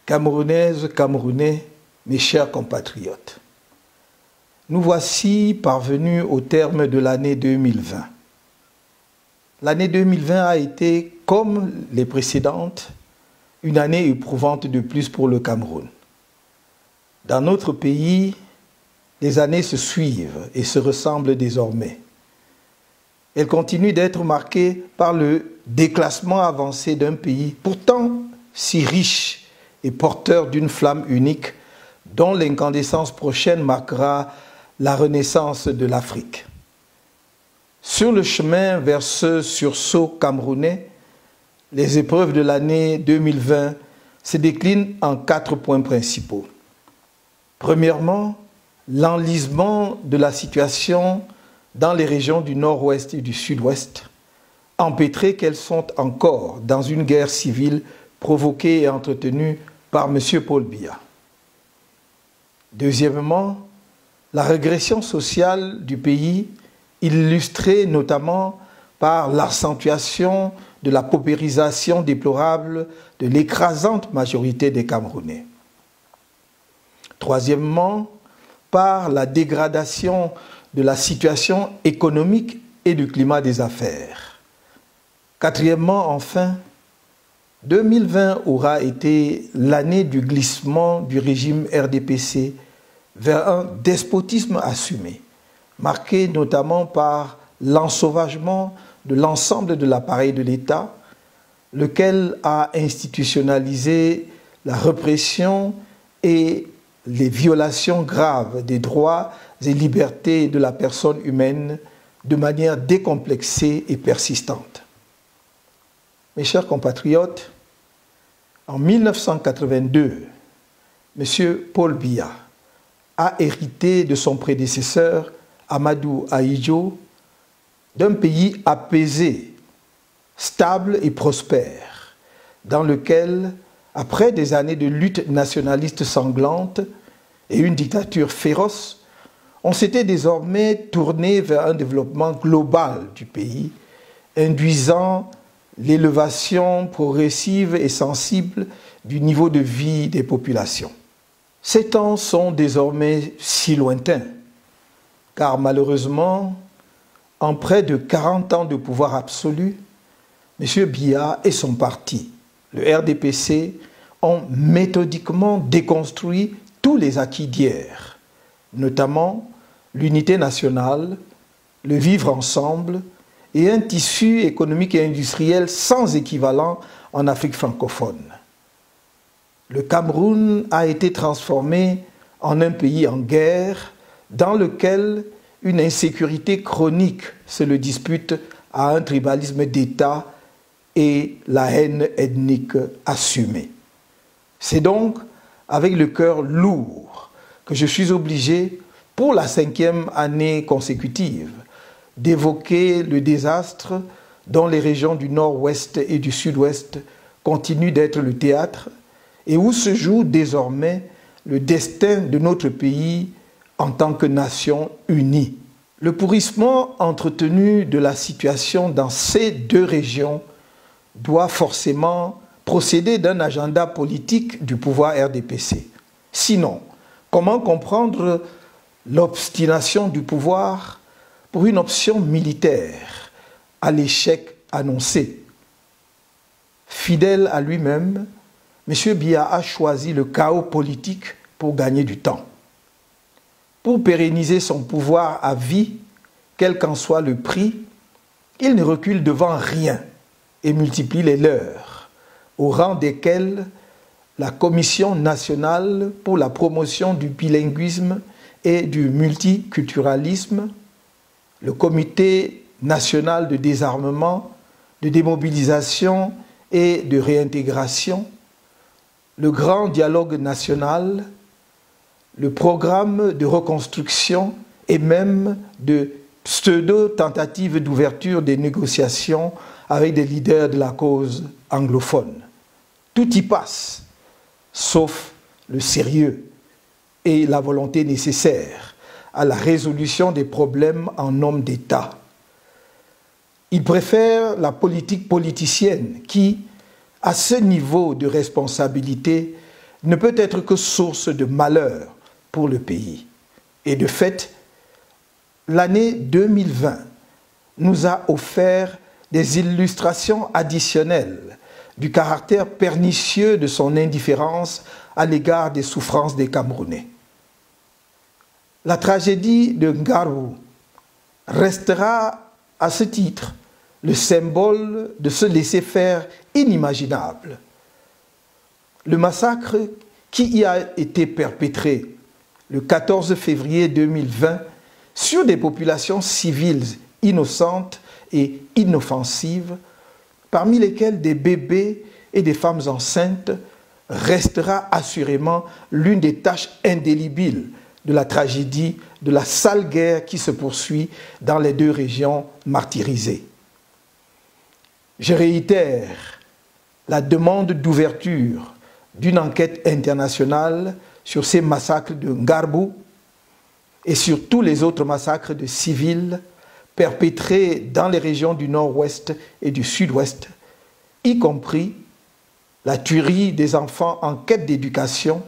Camerounaises, Camerounais, mes chers compatriotes, nous voici parvenus au terme de l'année 2020. L'année 2020 a été, comme les précédentes, une année éprouvante de plus pour le Cameroun. Dans notre pays, les années se suivent et se ressemblent désormais. Elles continuent d'être marquées par le déclassement avancé d'un pays pourtant si riche et porteur d'une flamme unique dont l'incandescence prochaine marquera la renaissance de l'Afrique. Sur le chemin vers ce sursaut camerounais, les épreuves de l'année 2020 se déclinent en 4 points principaux. Premièrement, l'enlisement de la situation dans les régions du nord-ouest et du sud-ouest, empêtrées qu'elles sont encore dans une guerre civile provoquée et entretenue par M. Paul Biya. Deuxièmement, la régression sociale du pays, illustrée notamment par l'accentuation de la paupérisation déplorable de l'écrasante majorité des Camerounais. Troisièmement, par la dégradation de la situation économique et du climat des affaires. Quatrièmement, enfin, 2020 aura été l'année du glissement du régime RDPC vers un despotisme assumé, marqué notamment par l'ensauvagement de l'ensemble de l'appareil de l'État, lequel a institutionnalisé la répression et les violations graves des droits et libertés de la personne humaine de manière décomplexée et persistante. Mes chers compatriotes, en 1982, M. Paul Biya a hérité de son prédécesseur, Amadou Ahidjo, d'un pays apaisé, stable et prospère, dans lequel, après des années de lutte nationaliste sanglante et une dictature féroce, on s'était désormais tourné vers un développement global du pays, induisant l'élévation progressive et sensible du niveau de vie des populations. Ces temps sont désormais si lointains, car malheureusement, en près de 40 ans de pouvoir absolu, M. Biya et son parti, le RDPC, ont méthodiquement déconstruit tous les acquis d'hier, notamment l'unité nationale, le vivre ensemble et un tissu économique et industriel sans équivalent en Afrique francophone. Le Cameroun a été transformé en un pays en guerre dans lequel une insécurité chronique se le dispute à un tribalisme d'État et la haine ethnique assumée. C'est donc avec le cœur lourd que je suis obligé, pour la 5e année consécutive, d'évoquer le désastre dont les régions du nord-ouest et du sud-ouest continuent d'être le théâtre et où se joue désormais le destin de notre pays en tant que nation unie. Le pourrissement entretenu de la situation dans ces 2 régions doit forcément procéder d'un agenda politique du pouvoir RDPC. Sinon, comment comprendre l'obstination du pouvoir pour une option militaire à l'échec annoncé? Fidèle à lui-même, M. Biya a choisi le chaos politique pour gagner du temps. Pour pérenniser son pouvoir à vie, quel qu'en soit le prix, il ne recule devant rien et multiplie les leurs, au rang desquels la Commission nationale pour la promotion du bilinguisme et du multiculturalisme, le Comité national de désarmement, de démobilisation et de réintégration, le Grand Dialogue national, le programme de reconstruction et même de pseudo-tentatives d'ouverture des négociations avec des leaders de la cause anglophone. Tout y passe, sauf le sérieux et la volonté nécessaire à la résolution des problèmes en homme d'État. Il préfère la politique politicienne qui, à ce niveau de responsabilité, ne peut être que source de malheur pour le pays. Et de fait, l'année 2020 nous a offert des illustrations additionnelles du caractère pernicieux de son indifférence à l'égard des souffrances des Camerounais. La tragédie de Ngarou restera à ce titre le symbole de ce laisser-faire inimaginable. Le massacre qui y a été perpétré le 14 février 2020 sur des populations civiles innocentes et inoffensives, parmi lesquelles des bébés et des femmes enceintes, restera assurément l'une des tâches indélébiles de la tragédie de la sale guerre qui se poursuit dans les deux régions martyrisées. Je réitère la demande d'ouverture d'une enquête internationale sur ces massacres de Ngarou et sur tous les autres massacres de civils perpétrés dans les régions du nord-ouest et du sud-ouest, y compris la tuerie des enfants en quête d'éducation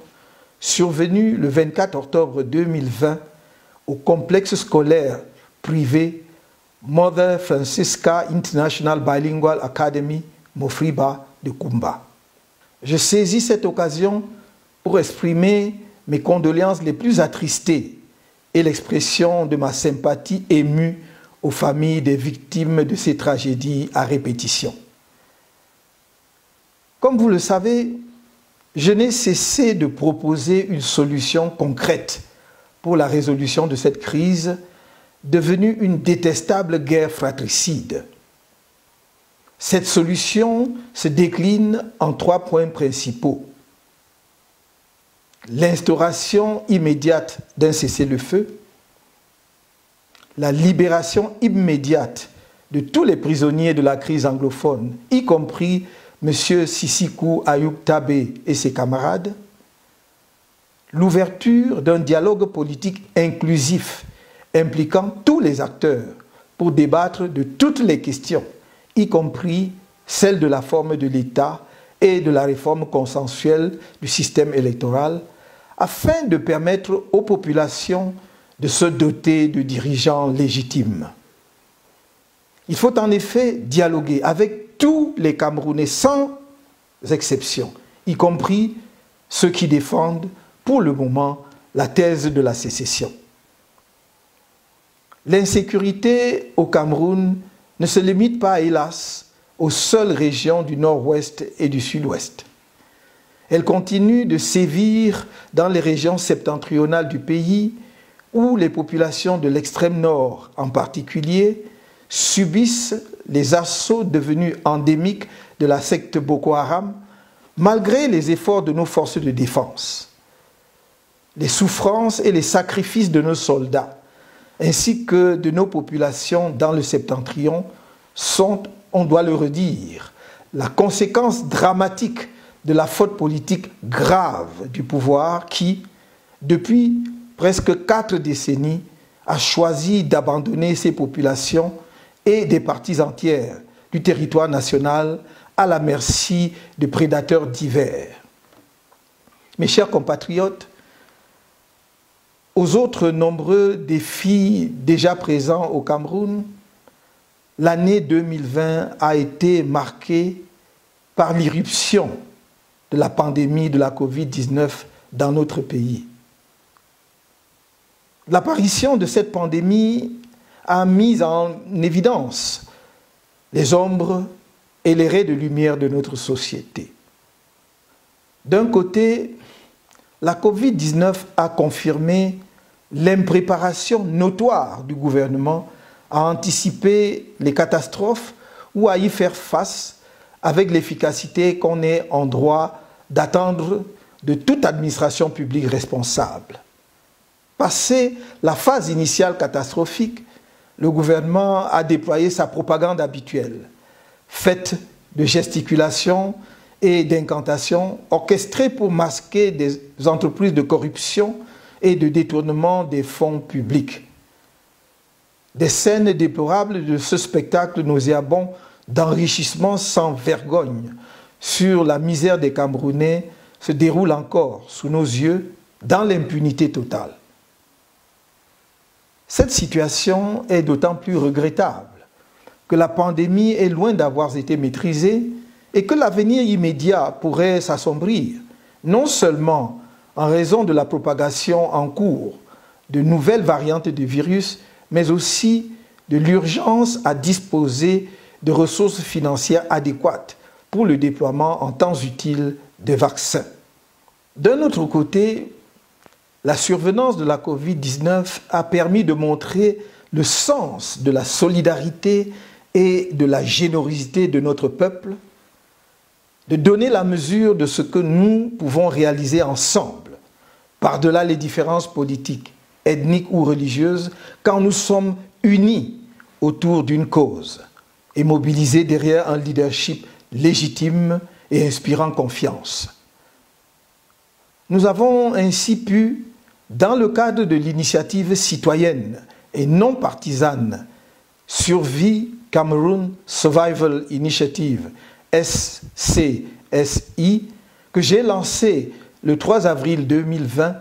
survenue le 24 octobre 2020 au complexe scolaire privé Mother Francisca International Bilingual Academy, Mofriba de Kumba. Je saisis cette occasion pour exprimer mes condoléances les plus attristées et l'expression de ma sympathie émue aux familles des victimes de ces tragédies à répétition. Comme vous le savez, je n'ai cessé de proposer une solution concrète pour la résolution de cette crise devenue une détestable guerre fratricide. Cette solution se décline en 3 points principaux. L'instauration immédiate d'un cessez-le-feu, la libération immédiate de tous les prisonniers de la crise anglophone, y compris M. Sisikou Ayoub Tabé et ses camarades, l'ouverture d'un dialogue politique inclusif impliquant tous les acteurs pour débattre de toutes les questions, y compris celle de la forme de l'État et de la réforme consensuelle du système électoral, afin de permettre aux populations de se doter de dirigeants légitimes. Il faut en effet dialoguer avec tous les Camerounais sans exception, y compris ceux qui défendent pour le moment la thèse de la sécession. L'insécurité au Cameroun ne se limite pas, hélas, aux seules régions du nord-ouest et du sud-ouest. Elle continue de sévir dans les régions septentrionales du pays où les populations de l'extrême nord en particulier subissent les assauts devenus endémiques de la secte Boko Haram malgré les efforts de nos forces de défense. Les souffrances et les sacrifices de nos soldats ainsi que de nos populations dans le septentrion sont, on doit le redire, la conséquence dramatique de la faute politique grave du pouvoir qui, depuis presque 4 décennies, a choisi d'abandonner ces populations et des parties entières du territoire national à la merci de prédateurs divers. Mes chers compatriotes, aux autres nombreux défis déjà présents au Cameroun, l'année 2020 a été marquée par l'irruption de la pandémie de la Covid-19 dans notre pays. L'apparition de cette pandémie a mis en évidence les ombres et les raies de lumière de notre société. D'un côté, la Covid-19 a confirmé l'impréparation notoire du gouvernement à anticiper les catastrophes ou à y faire face avec l'efficacité qu'on est en droit d'attendre de toute administration publique responsable. Passé la phase initiale catastrophique, le gouvernement a déployé sa propagande habituelle, faite de gesticulations et d'incantations orchestrées pour masquer des entreprises de corruption et de détournement des fonds publics. Des scènes déplorables de ce spectacle nauséabond d'enrichissement sans vergogne sur la misère des Camerounais se déroule encore sous nos yeux dans l'impunité totale. Cette situation est d'autant plus regrettable que la pandémie est loin d'avoir été maîtrisée et que l'avenir immédiat pourrait s'assombrir, non seulement en raison de la propagation en cours de nouvelles variantes du virus, mais aussi de l'urgence à disposer de ressources financières adéquates pour le déploiement en temps utile des vaccins. D'un autre côté, la survenance de la Covid-19 a permis de montrer le sens de la solidarité et de la générosité de notre peuple, de donner la mesure de ce que nous pouvons réaliser ensemble, par-delà les différences politiques, ethniques ou religieuses, quand nous sommes unis autour d'une cause et mobilisés derrière un leadership légitime et inspirant confiance. Nous avons ainsi pu, dans le cadre de l'initiative citoyenne et non partisane Survie Cameroon Survival Initiative, SCSI, que j'ai lancée le 3 avril 2020,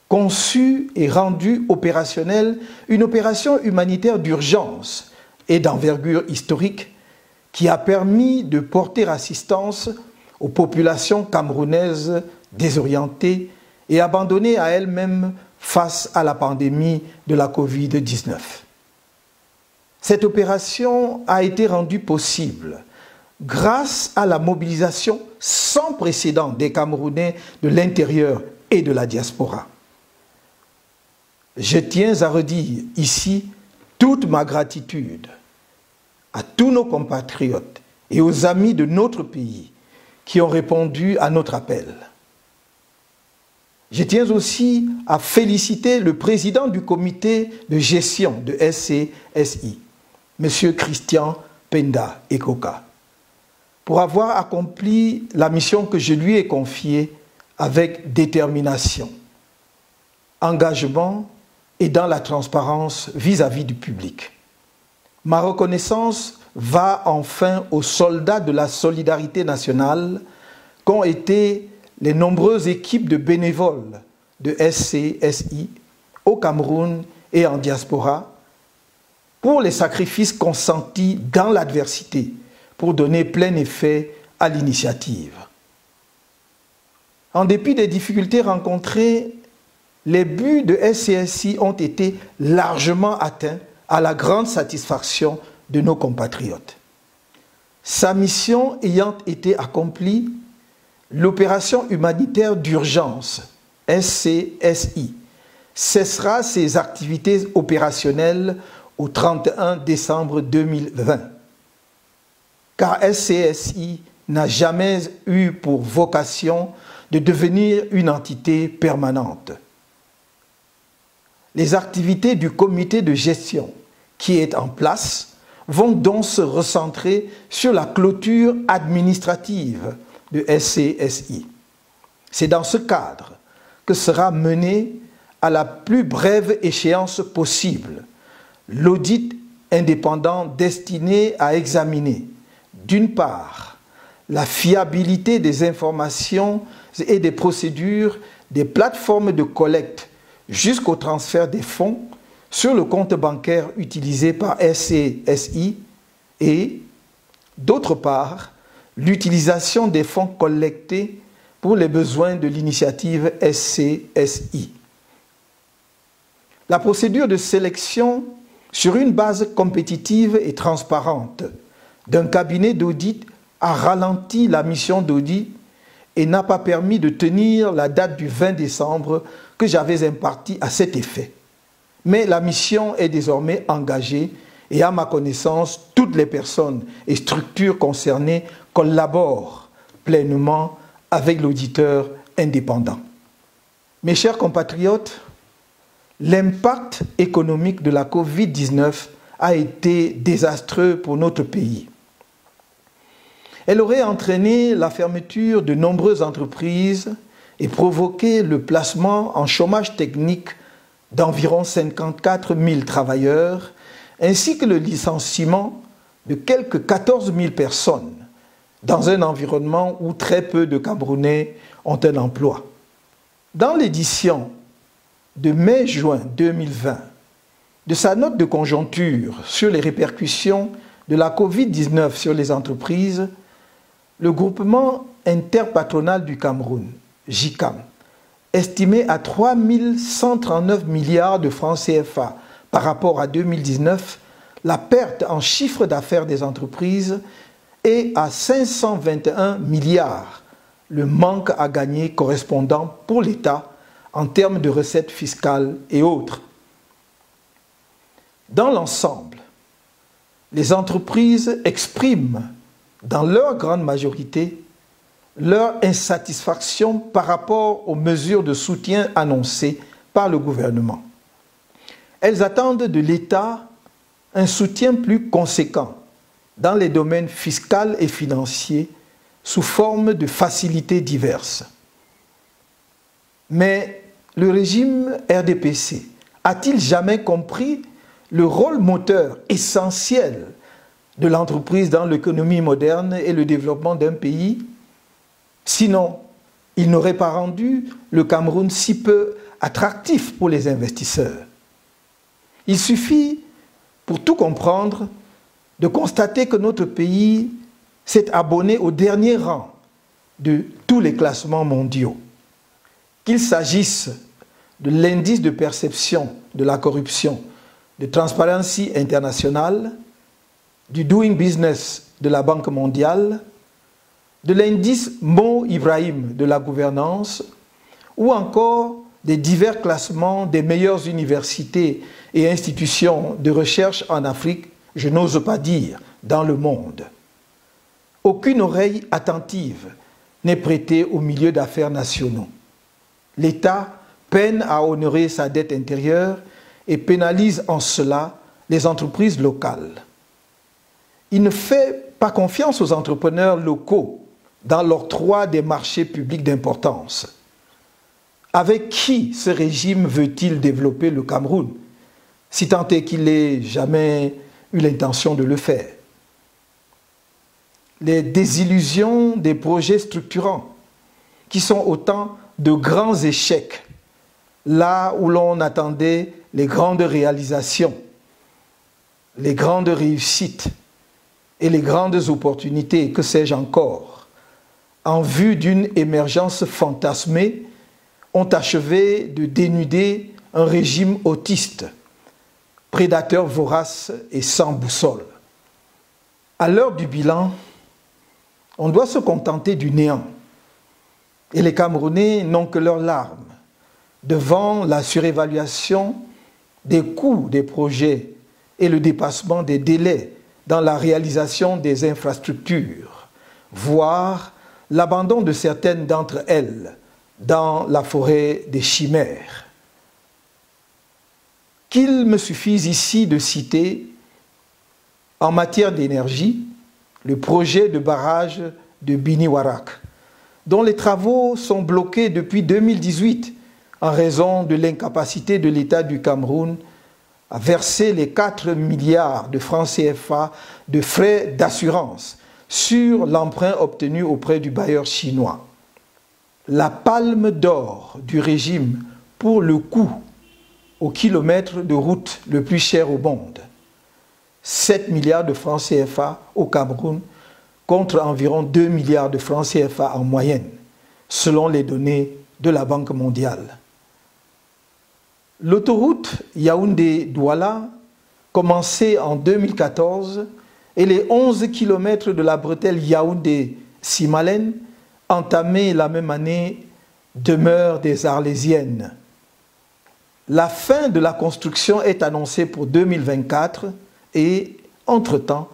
conçu et rendu opérationnelle une opération humanitaire d'urgence et d'envergure historique qui a permis de porter assistance aux populations camerounaises désorientées et abandonnées à elles-mêmes face à la pandémie de la Covid-19. Cette opération a été rendue possible grâce à la mobilisation sans précédent des Camerounais de l'intérieur et de la diaspora. Je tiens à redire ici toute ma gratitude à tous nos compatriotes et aux amis de notre pays qui ont répondu à notre appel. Je tiens aussi à féliciter le président du comité de gestion de SCSI, M. Christian Penda Ekoka, pour avoir accompli la mission que je lui ai confiée avec détermination, engagement et dans la transparence vis-à-vis du public. Ma reconnaissance va enfin aux soldats de la solidarité nationale qu'ont été les nombreuses équipes de bénévoles de SCSI au Cameroun et en diaspora pour les sacrifices consentis dans l'adversité pour donner plein effet à l'initiative. En dépit des difficultés rencontrées, les buts de SCSI ont été largement atteints à la grande satisfaction de nos compatriotes. Sa mission ayant été accomplie, l'opération humanitaire d'urgence, SCSI, cessera ses activités opérationnelles au 31 décembre 2020. Car SCSI n'a jamais eu pour vocation de devenir une entité permanente. Les activités du comité de gestion qui est en place vont donc se recentrer sur la clôture administrative de SCSI. C'est dans ce cadre que sera mené à la plus brève échéance possible l'audit indépendant destiné à examiner, d'une part, la fiabilité des informations et des procédures des plateformes de collecte jusqu'au transfert des fonds sur le compte bancaire utilisé par SCSI et, d'autre part, l'utilisation des fonds collectés pour les besoins de l'initiative SCSI. La procédure de sélection sur une base compétitive et transparente d'un cabinet d'audit a ralenti la mission d'audit et n'a pas permis de tenir la date du 20 décembre que j'avais impartie à cet effet. Mais la mission est désormais engagée et à ma connaissance, toutes les personnes et structures concernées collaborent pleinement avec l'auditeur indépendant. Mes chers compatriotes, l'impact économique de la Covid-19 a été désastreux pour notre pays. Elle aurait entraîné la fermeture de nombreuses entreprises et provoqué le placement en chômage technique d'environ 54 000 travailleurs, ainsi que le licenciement de quelques 14 000 personnes dans un environnement où très peu de Camerounais ont un emploi. Dans l'édition de mai-juin 2020 de sa note de conjoncture sur les répercussions de la Covid-19 sur les entreprises, le groupement interpatronal du Cameroun, GICAM, estimait à 3 139 milliards de francs CFA par rapport à 2019 la perte en chiffre d'affaires des entreprises et à 521 milliards le manque à gagner correspondant pour l'État en termes de recettes fiscales et autres. Dans l'ensemble, les entreprises expriment, dans leur grande majorité, leur insatisfaction par rapport aux mesures de soutien annoncées par le gouvernement. Elles attendent de l'État un soutien plus conséquent dans les domaines fiscal et financiers sous forme de facilités diverses. Mais le régime RDPC a-t-il jamais compris le rôle moteur essentiel de l'entreprise dans l'économie moderne et le développement d'un pays? Sinon, il n'aurait pas rendu le Cameroun si peu attractif pour les investisseurs. Il suffit, pour tout comprendre, de constater que notre pays s'est abonné au dernier rang de tous les classements mondiaux. Qu'il s'agisse de l'indice de perception de la corruption de Transparency International, du Doing Business de la Banque mondiale, de l'indice Mo Ibrahim de la gouvernance, ou encore des divers classements des meilleures universités et institutions de recherche en Afrique, je n'ose pas dire dans le monde. Aucune oreille attentive n'est prêtée aux milieux d'affaires nationaux. L'État peine à honorer sa dette intérieure et pénalise en cela les entreprises locales. Il ne fait pas confiance aux entrepreneurs locaux dans l'octroi des marchés publics d'importance. Avec qui ce régime veut-il développer le Cameroun, si tant est qu'il n'ait jamais eu l'intention de le faire? Les désillusions des projets structurants, qui sont autant de grands échecs, là où l'on attendait les grandes réalisations, les grandes réussites et les grandes opportunités, que sais-je encore, en vue d'une émergence fantasmée, ont achevé de dénuder un régime autiste, prédateur vorace et sans boussole. À l'heure du bilan, on doit se contenter du néant. Et les Camerounais n'ont que leurs larmes devant la surévaluation des coûts des projets et le dépassement des délais dans la réalisation des infrastructures, voire l'abandon de certaines d'entre elles dans la forêt des chimères. Qu'il me suffise ici de citer, en matière d'énergie, le projet de barrage de Bini-Warak, dont les travaux sont bloqués depuis 2018 en raison de l'incapacité de l'État du Cameroun à verser les 4 milliards de francs CFA de frais d'assurance sur l'emprunt obtenu auprès du bailleur chinois. La palme d'or du régime pour le coût au kilomètre de route le plus cher au monde. 7 milliards de francs CFA au Cameroun contre environ 2 milliards de francs CFA en moyenne, selon les données de la Banque mondiale. L'autoroute Yaoundé-Douala, commencée en 2014, et les 11 km de la bretelle Yaoundé-Simalène, entamée la même année, demeurent des arlésiennes. La fin de la construction est annoncée pour 2024 et, entre-temps,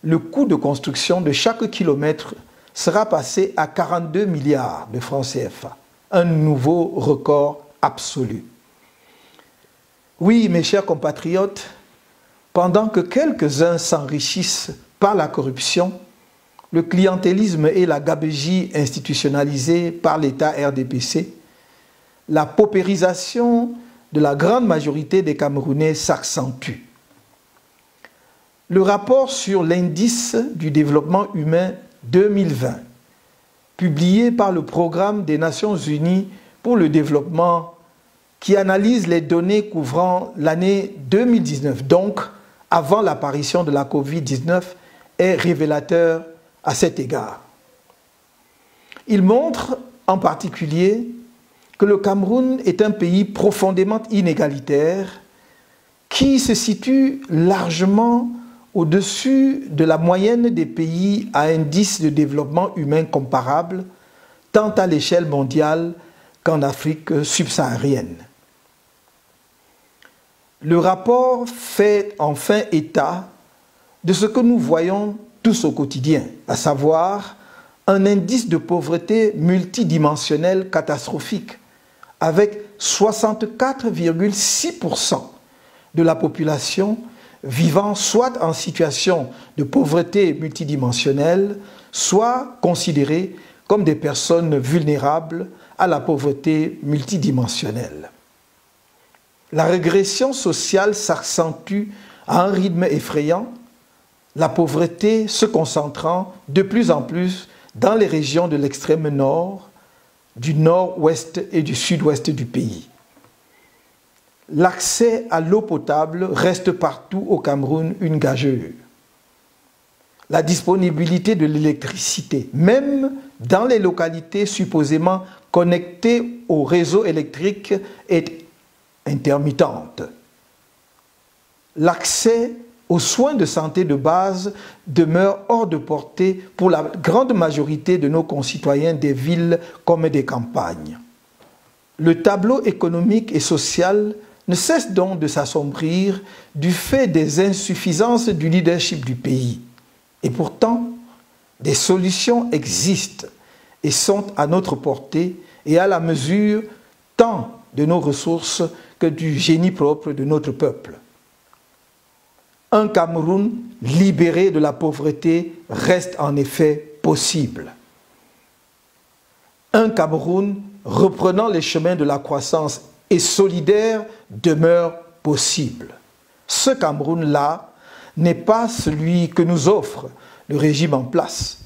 le coût de construction de chaque kilomètre sera passé à 42 milliards de francs CFA, un nouveau record absolu. Oui, mes chers compatriotes, pendant que quelques-uns s'enrichissent par la corruption, le clientélisme et la gabegie institutionnalisée par l'État RDPC, la paupérisation de la grande majorité des Camerounais s'accentue. Le rapport sur l'indice du développement humain 2020 publié par le Programme des Nations Unies pour le développement qui analyse les données couvrant l'année 2019, donc avant l'apparition de la Covid-19, est révélateur à cet égard. Il montre en particulier que le Cameroun est un pays profondément inégalitaire qui se situe largement au-dessus de la moyenne des pays à indice de développement humain comparable, tant à l'échelle mondiale qu'en Afrique subsaharienne. Le rapport fait enfin état de ce que nous voyons tous au quotidien, à savoir un indice de pauvreté multidimensionnel catastrophique, avec 64,6% de la population vivant soit en situation de pauvreté multidimensionnelle, soit considérée comme des personnes vulnérables à la pauvreté multidimensionnelle. La régression sociale s'accentue à un rythme effrayant, la pauvreté se concentrant de plus en plus dans les régions de l'extrême nord, du nord-ouest et du sud-ouest du pays. L'accès à l'eau potable reste partout au Cameroun une gageure. La disponibilité de l'électricité, même dans les localités supposément connectées au réseau électrique, est intermittente. L'accès aux soins de santé de base demeure hors de portée pour la grande majorité de nos concitoyens des villes comme des campagnes. Le tableau économique et social ne cesse donc de s'assombrir du fait des insuffisances du leadership du pays. Et pourtant, des solutions existent et sont à notre portée et à la mesure tant de nos ressources que du génie propre de notre peuple. Un Cameroun libéré de la pauvreté reste en effet possible. Un Cameroun reprenant les chemins de la croissance et solidaire demeure possible. Ce Cameroun-là n'est pas celui que nous offre le régime en place,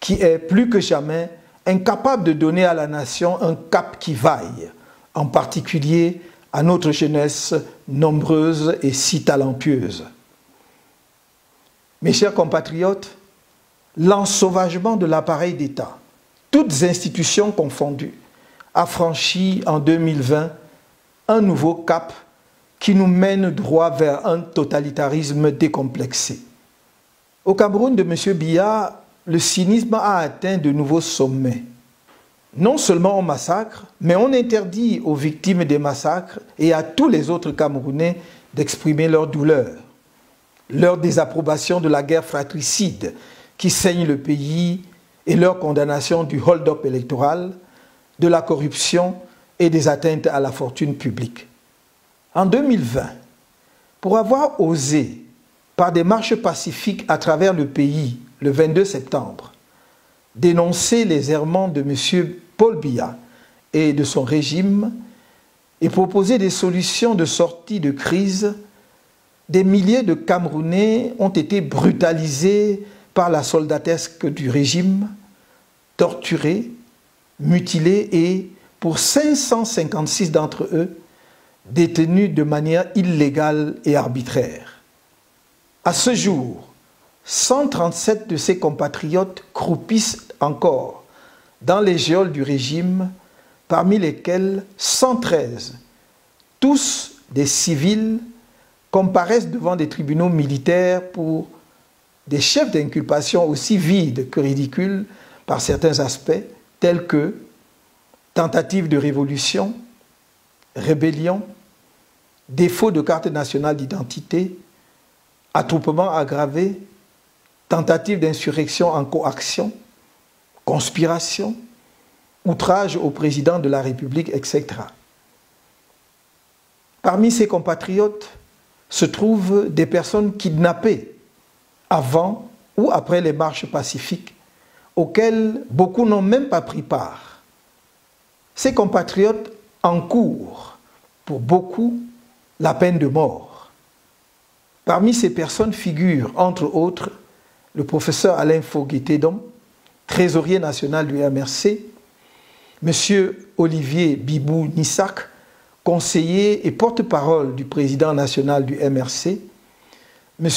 qui est plus que jamais incapable de donner à la nation un cap qui vaille, en particulier à notre jeunesse nombreuse et si talentueuse. Mes chers compatriotes, l'ensauvagement de l'appareil d'État, toutes institutions confondues, a franchi en 2020 un nouveau cap qui nous mène droit vers un totalitarisme décomplexé. Au Cameroun de M. Biya, le cynisme a atteint de nouveaux sommets. Non seulement on massacre, mais on interdit aux victimes des massacres et à tous les autres Camerounais d'exprimer leur douleur, leur désapprobation de la guerre fratricide qui saigne le pays et leur condamnation du hold-up électoral, de la corruption et des atteintes à la fortune publique. En 2020, pour avoir osé, par des marches pacifiques à travers le pays, le 22 septembre, dénoncer les errements de M. Paul Biya et de son régime et proposer des solutions de sortie de crise, des milliers de Camerounais ont été brutalisés par la soldatesque du régime, torturés, mutilés et, pour 556 d'entre eux, détenus de manière illégale et arbitraire. À ce jour, 137 de ses compatriotes croupissent encore dans les geôles du régime, parmi lesquels 113, tous des civils, comparaissent devant des tribunaux militaires pour des chefs d'inculpation aussi vides que ridicules par certains aspects, tels que tentative de révolution, rébellion, défaut de carte nationale d'identité, attroupement aggravé, tentative d'insurrection en coaction, conspiration, outrage au président de la République, etc. Parmi ses compatriotes se trouvent des personnes kidnappées avant ou après les marches pacifiques, auxquelles beaucoup n'ont même pas pris part. Ces compatriotes encourent, pour beaucoup, la peine de mort. Parmi ces personnes figurent, entre autres, le professeur Alain Foguetédon, trésorier national du MRC, M. Olivier Bibou Nissak, conseiller et porte-parole du président national du MRC, M.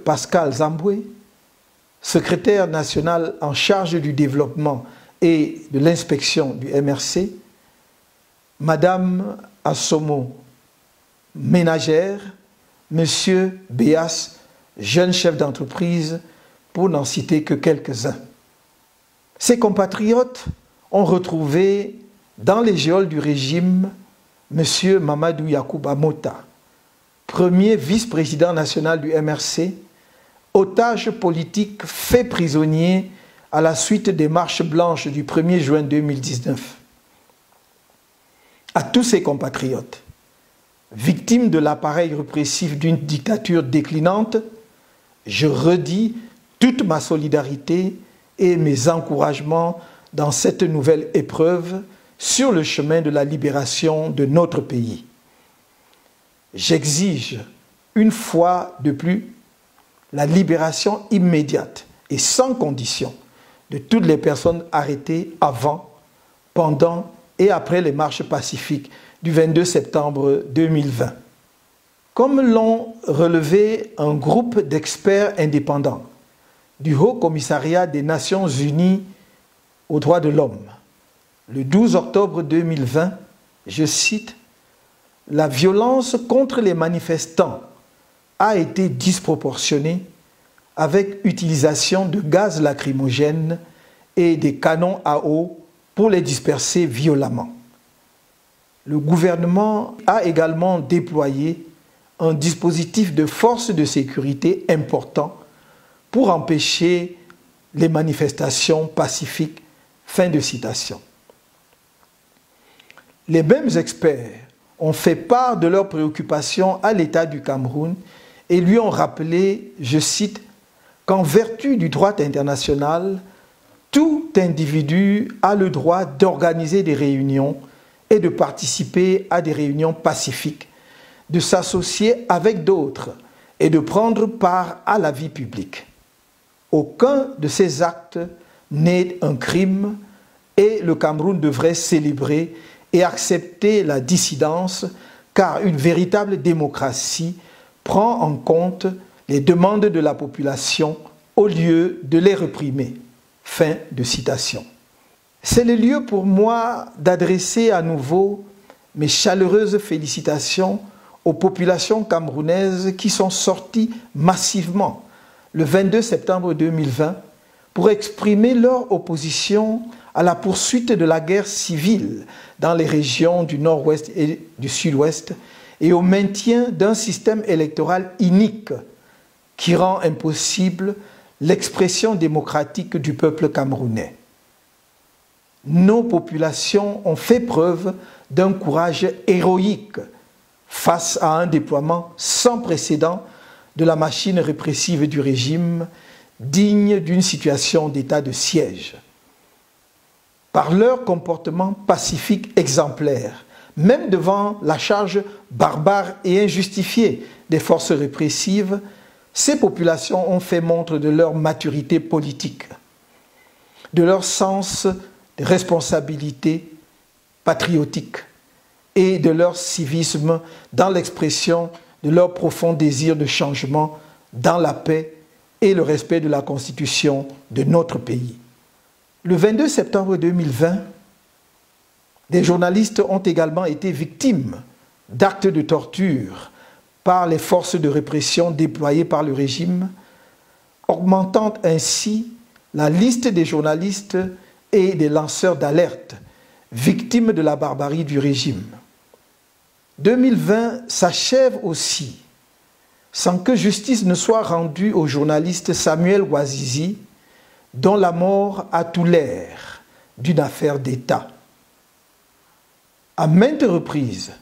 Pascal Zamboué, secrétaire national en charge du développement et de l'inspection du MRC, Madame Assomo, ménagère, M. Béas, jeune chef d'entreprise, pour n'en citer que quelques-uns. Ses compatriotes ont retrouvé dans les geôles du régime M. Mamadou Yacouba Mota, premier vice-président national du MRC, otage politique fait prisonnier à la suite des marches blanches du 1er juin 2019. À tous ses compatriotes, victimes de l'appareil répressif d'une dictature déclinante, je redis toute ma solidarité et mes encouragements dans cette nouvelle épreuve sur le chemin de la libération de notre pays. J'exige une fois de plus la libération immédiate et sans condition de toutes les personnes arrêtées avant, pendant et après les marches pacifiques du 22 septembre 2020. Comme l'ont relevé un groupe d'experts indépendants du Haut Commissariat des Nations Unies aux droits de l'homme, le 12 octobre 2020, je cite, « La violence contre les manifestants a été disproportionnée avec utilisation de gaz lacrymogènes et des canons à eau pour les disperser violemment. Le gouvernement a également déployé un dispositif de force de sécurité important pour empêcher les manifestations pacifiques. » Fin de citation. Les mêmes experts ont fait part de leurs préoccupations à l'État du Cameroun et lui ont rappelé, je cite, qu'en vertu du droit international, tout individu a le droit d'organiser des réunions et de participer à des réunions pacifiques, de s'associer avec d'autres et de prendre part à la vie publique. Aucun de ces actes n'est un crime et le Cameroun devrait célébrer et accepter la dissidence car une véritable démocratie prend en compte les demandes de la population au lieu de les réprimer. Fin de citation. C'est le lieu pour moi d'adresser à nouveau mes chaleureuses félicitations aux populations camerounaises qui sont sorties massivement le 22 septembre 2020 pour exprimer leur opposition à la poursuite de la guerre civile dans les régions du nord-ouest et du sud-ouest et au maintien d'un système électoral inique qui rend impossible l'expression démocratique du peuple camerounais. Nos populations ont fait preuve d'un courage héroïque face à un déploiement sans précédent de la machine répressive du régime, digne d'une situation d'état de siège. Par leur comportement pacifique exemplaire, même devant la charge barbare et injustifiée des forces répressives, ces populations ont fait montre de leur maturité politique, de leur sens de responsabilité patriotique et de leur civisme dans l'expression de leur profond désir de changement dans la paix et le respect de la Constitution de notre pays. Le 22 septembre 2020, des journalistes ont également été victimes d'actes de torture par les forces de répression déployées par le régime, augmentant ainsi la liste des journalistes et des lanceurs d'alerte victimes de la barbarie du régime. 2020 s'achève aussi sans que justice ne soit rendue au journaliste Samuel Ouazizi, dont la mort a tout l'air d'une affaire d'État. À maintes reprises,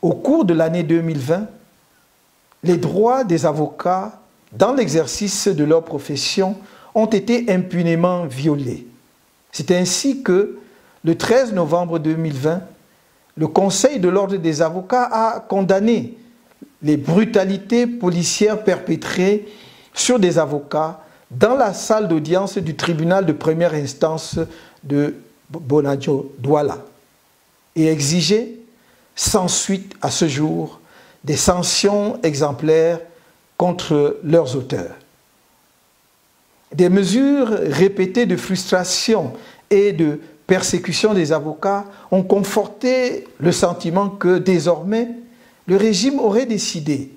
au cours de l'année 2020, les droits des avocats dans l'exercice de leur profession ont été impunément violés. C'est ainsi que, le 13 novembre 2020, le Conseil de l'Ordre des avocats a condamné les brutalités policières perpétrées sur des avocats dans la salle d'audience du tribunal de première instance de Bonadio-Douala et exiger, sans suite à ce jour, des sanctions exemplaires contre leurs auteurs. Des mesures répétées de frustration et de persécution des avocats ont conforté le sentiment que désormais le régime aurait décidé,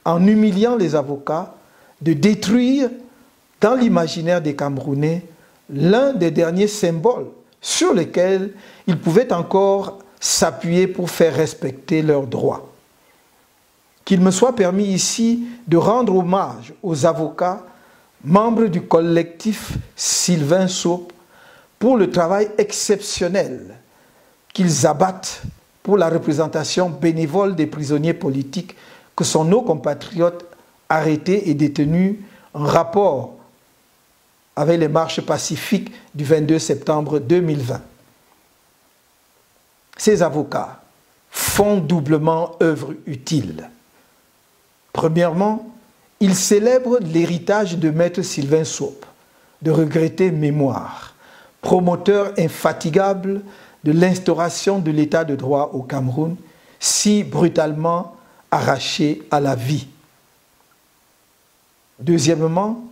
en humiliant les avocats, de détruire dans l'imaginaire des Camerounais l'un des derniers symboles sur lesquels ils pouvaient encore s'appuyer pour faire respecter leurs droits. Qu'il me soit permis ici de rendre hommage aux avocats, membres du collectif Sylvain Sope, pour le travail exceptionnel qu'ils abattent pour la représentation bénévole des prisonniers politiques que sont nos compatriotes arrêtés et détenus en rapport avec les marches pacifiques du 22 septembre 2020. Ces avocats font doublement œuvre utile. Premièrement, ils célèbrent l'héritage de Maître Sylvain Sope, de regrettée mémoire, promoteur infatigable de l'instauration de l'état de droit au Cameroun, si brutalement arraché à la vie. Deuxièmement,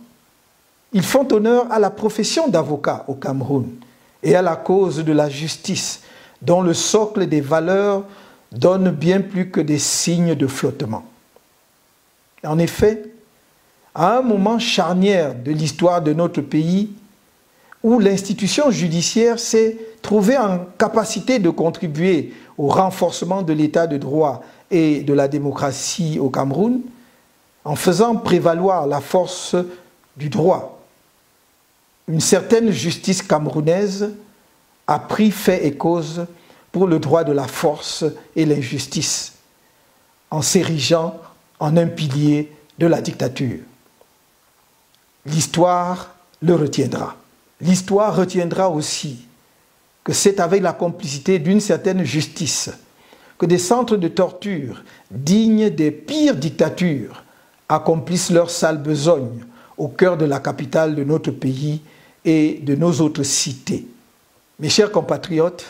ils font honneur à la profession d'avocat au Cameroun et à la cause de la justice, dont le socle des valeurs donne bien plus que des signes de flottement. En effet, à un moment charnière de l'histoire de notre pays, où l'institution judiciaire s'est trouvée en capacité de contribuer au renforcement de l'état de droit et de la démocratie au Cameroun, en faisant prévaloir la force du droit, une certaine justice camerounaise a pris fait et cause pour le droit de la force et l'injustice, en s'érigeant en un pilier de la dictature. L'histoire le retiendra. L'histoire retiendra aussi que c'est avec la complicité d'une certaine justice que des centres de torture dignes des pires dictatures accomplissent leur sale besogne au cœur de la capitale de notre pays et de nos autres cités. Mes chers compatriotes,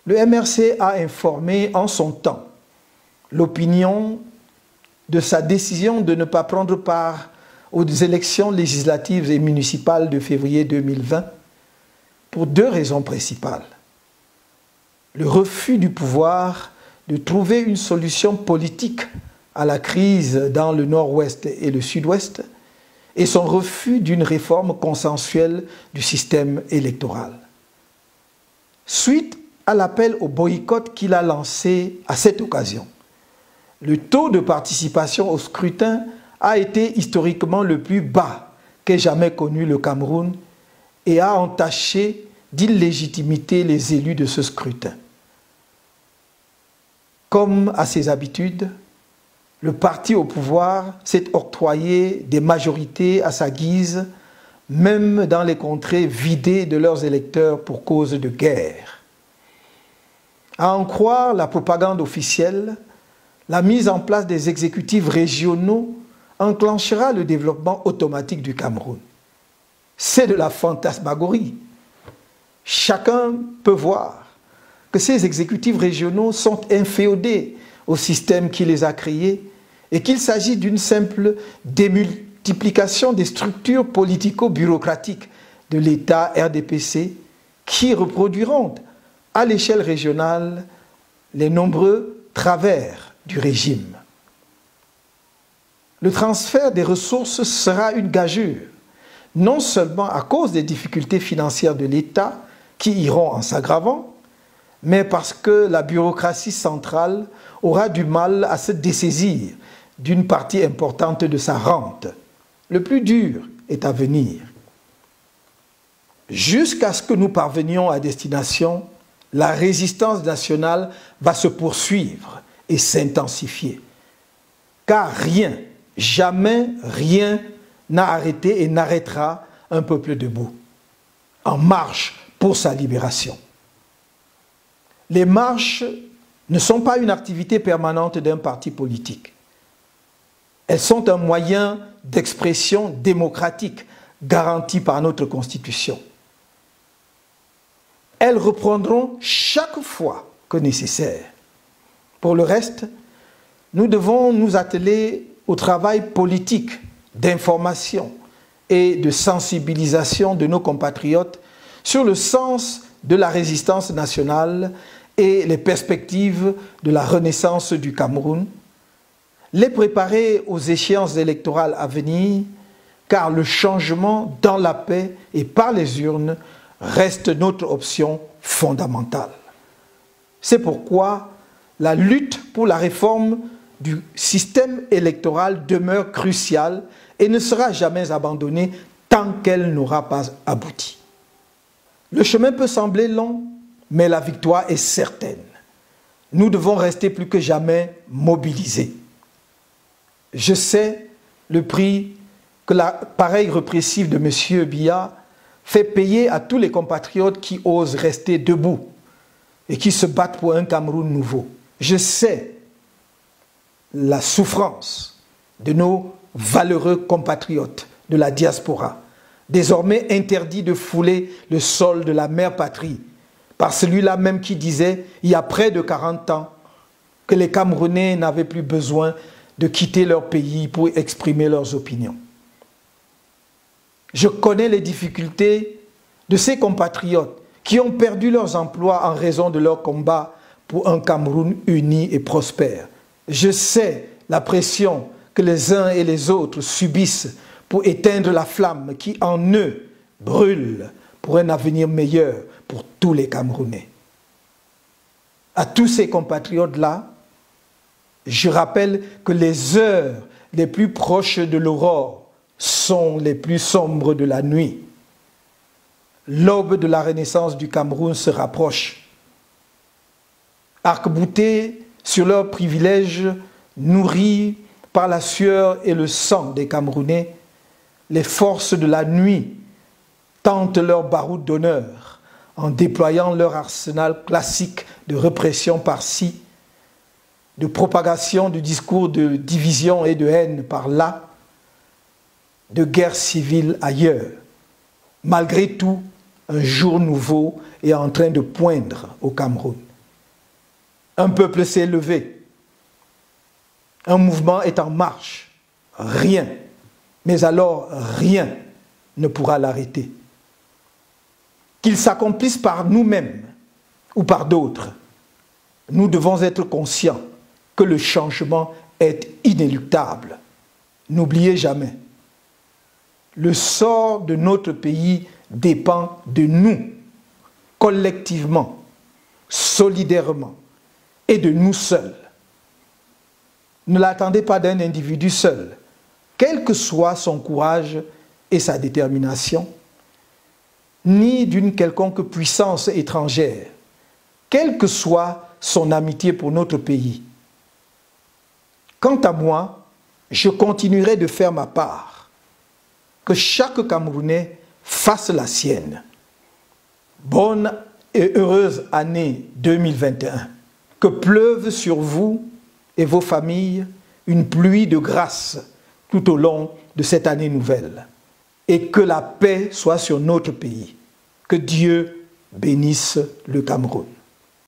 le MRC a informé en son temps l'opinion de sa décision de ne pas prendre part aux élections législatives et municipales de février 2020 pour deux raisons principales. Le refus du pouvoir de trouver une solution politique à la crise dans le nord-ouest et le sud-ouest et son refus d'une réforme consensuelle du système électoral. Suite à l'appel au boycott qu'il a lancé à cette occasion, le taux de participation au scrutin a été historiquement le plus bas qu'ait jamais connu le Cameroun et a entaché d'illégitimité les élus de ce scrutin. Comme à ses habitudes, le parti au pouvoir s'est octroyé des majorités à sa guise, même dans les contrées vidées de leurs électeurs pour cause de guerre. À en croire la propagande officielle, la mise en place des exécutifs régionaux enclenchera le développement automatique du Cameroun. C'est de la fantasmagorie. Chacun peut voir que ces exécutifs régionaux sont inféodés au système qui les a créés et qu'il s'agit d'une simple démultiplication des structures politico-bureaucratiques de l'État RDPC qui reproduiront à l'échelle régionale les nombreux travers du régime. Le transfert des ressources sera une gageure, non seulement à cause des difficultés financières de l'État qui iront en s'aggravant, mais parce que la bureaucratie centrale aura du mal à se dessaisir d'une partie importante de sa rente. Le plus dur est à venir. Jusqu'à ce que nous parvenions à destination, la résistance nationale va se poursuivre et s'intensifier. Car rien, jamais rien n'a arrêté et n'arrêtera un peuple debout, en marche pour sa libération. Les marches ne sont pas une activité permanente d'un parti politique. Elles sont un moyen d'expression démocratique garanti par notre Constitution. Elles reprendront chaque fois que nécessaire. Pour le reste, nous devons nous atteler au travail politique d'information et de sensibilisation de nos compatriotes sur le sens de la résistance nationale et les perspectives de la renaissance du Cameroun, les préparer aux échéances électorales à venir, car le changement dans la paix et par les urnes reste notre option fondamentale. C'est pourquoi la lutte pour la réforme du système électoral demeure cruciale et ne sera jamais abandonnée tant qu'elle n'aura pas abouti. Le chemin peut sembler long, mais la victoire est certaine. Nous devons rester plus que jamais mobilisés. Je sais le prix que l'appareil répressif de M. Biya fait payer à tous les compatriotes qui osent rester debout et qui se battent pour un Cameroun nouveau. Je sais la souffrance de nos valeureux compatriotes de la diaspora, désormais interdits de fouler le sol de la mère patrie, par celui-là même qui disait, il y a près de 40 ans, que les Camerounais n'avaient plus besoin de quitter leur pays pour exprimer leurs opinions. Je connais les difficultés de ces compatriotes qui ont perdu leurs emplois en raison de leur combat pour un Cameroun uni et prospère. Je sais la pression que les uns et les autres subissent pour éteindre la flamme qui en eux brûle pour un avenir meilleur pour tous les Camerounais. À tous ces compatriotes-là, je rappelle que les heures les plus proches de l'aurore sont les plus sombres de la nuit. L'aube de la renaissance du Cameroun se rapproche. Arc-boutés sur leurs privilèges, nourris par la sueur et le sang des Camerounais, les forces de la nuit tentent leur baroud d'honneur en déployant leur arsenal classique de répression par-ci, de propagation de discours de division et de haine par-là, de guerre civile ailleurs. Malgré tout, un jour nouveau est en train de poindre au Cameroun. Un peuple s'est levé. Un mouvement est en marche. Rien, mais alors rien ne pourra l'arrêter. Qu'il s'accomplisse par nous-mêmes ou par d'autres, nous devons être conscients que le changement est inéluctable. N'oubliez jamais, le sort de notre pays dépend de nous, collectivement, solidairement, et de nous seuls. Ne l'attendez pas d'un individu seul, quel que soit son courage et sa détermination, ni d'une quelconque puissance étrangère, quelle que soit son amitié pour notre pays. Quant à moi, je continuerai de faire ma part, que chaque Camerounais fasse la sienne. Bonne et heureuse année 2021. Que pleuve sur vous et vos familles une pluie de grâce tout au long de cette année nouvelle. Et que la paix soit sur notre pays. Que Dieu bénisse le Cameroun.